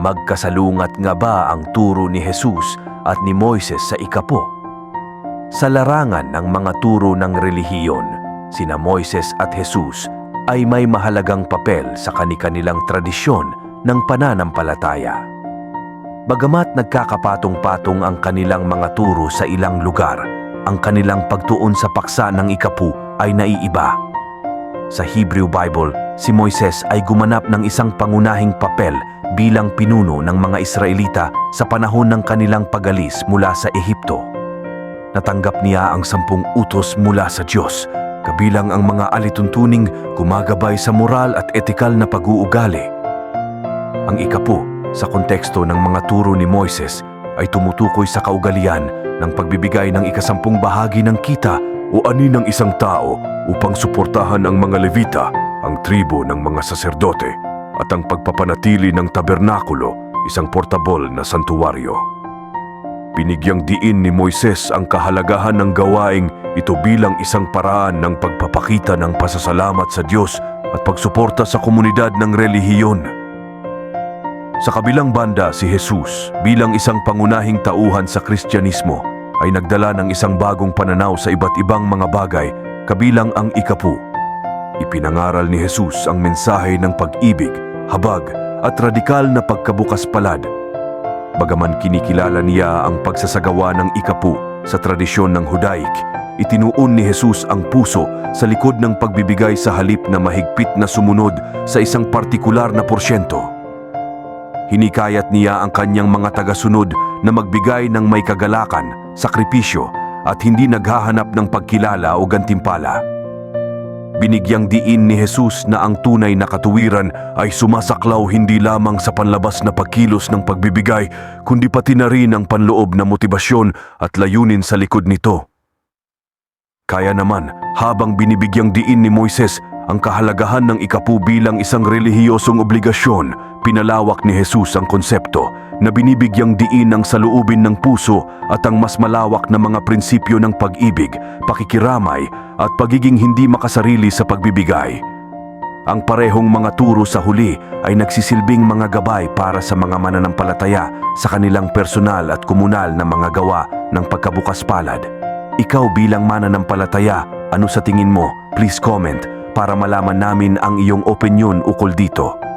Magkasalungat nga ba ang turo ni Jesus at ni Moises sa ikapo? Sa larangan ng mga turo ng relihiyon, sina Moises at Jesus ay may mahalagang papel sa kani-kanilang tradisyon ng pananampalataya. Bagamat nagkakapatong-patong ang kanilang mga turo sa ilang lugar, ang kanilang pagtuon sa paksa ng ikapu ay naiiba. Sa Hebrew Bible, si Moises ay gumanap ng isang pangunahing papel bilang pinuno ng mga Israelita sa panahon ng kanilang pag-alis mula sa Ehipto. Natanggap niya ang 10 utos mula sa Diyos, kabilang ang mga alituntuning gumagabay sa moral at etikal na pag-uugali. Ang ikapu, sa konteksto ng mga turo ni Moises, ay tumutukoy sa kaugalian ng pagbibigay ng ika-10 bahagi ng kita o ani ng isang tao upang suportahan ang mga Levita, ang tribo ng mga saserdote, at ang pagpapanatili ng tabernakulo, isang portable na santuwaryo. Binigyang diin ni Moises ang kahalagahan ng gawaing ito bilang isang paraan ng pagpapakita ng pasasalamat sa Diyos at pagsuporta sa komunidad ng relihiyon. Sa kabilang banda, si Jesus bilang isang pangunahing tauhan sa Kristyanismo ay nagdala ng isang bagong pananaw sa iba't ibang mga bagay, kabilang ang ikapu. Ipinangaral ni Jesus ang mensahe ng pag-ibig, habag at radikal na pagkabukas palad. Bagaman kinikilala niya ang pagsasagawa ng ikapu sa tradisyon ng Hudaik, itinuon ni Jesus ang puso sa likod ng pagbibigay sa halip na mahigpit na sumunod sa isang partikular na porsyento. Hinikayat niya ang kanyang mga tagasunod na magbigay ng may kagalakan, sakripisyo at hindi naghahanap ng pagkilala o gantimpala. Binigyang diin ni Jesus na ang tunay na katuwiran ay sumasaklaw hindi lamang sa panlabas na pagkilos ng pagbibigay, kundi pati na rin ang panloob na motibasyon at layunin sa likod nito. Kaya naman, habang binibigyang diin ni Moises ang kahalagahan ng ikapu bilang isang relihiyosong obligasyon, pinalawak ni Jesus ang konsepto na binibigyang diin ang saloobin ng puso at ang mas malawak na mga prinsipyo ng pag-ibig, pakikiramay at pagiging hindi makasarili sa pagbibigay. Ang parehong mga turo sa huli ay nagsisilbing mga gabay para sa mga mananampalataya sa kanilang personal at komunal na mga gawa ng pagkabukas palad. Ikaw bilang mananampalataya, ano sa tingin mo? Please comment para malaman namin ang iyong opinyon ukol dito.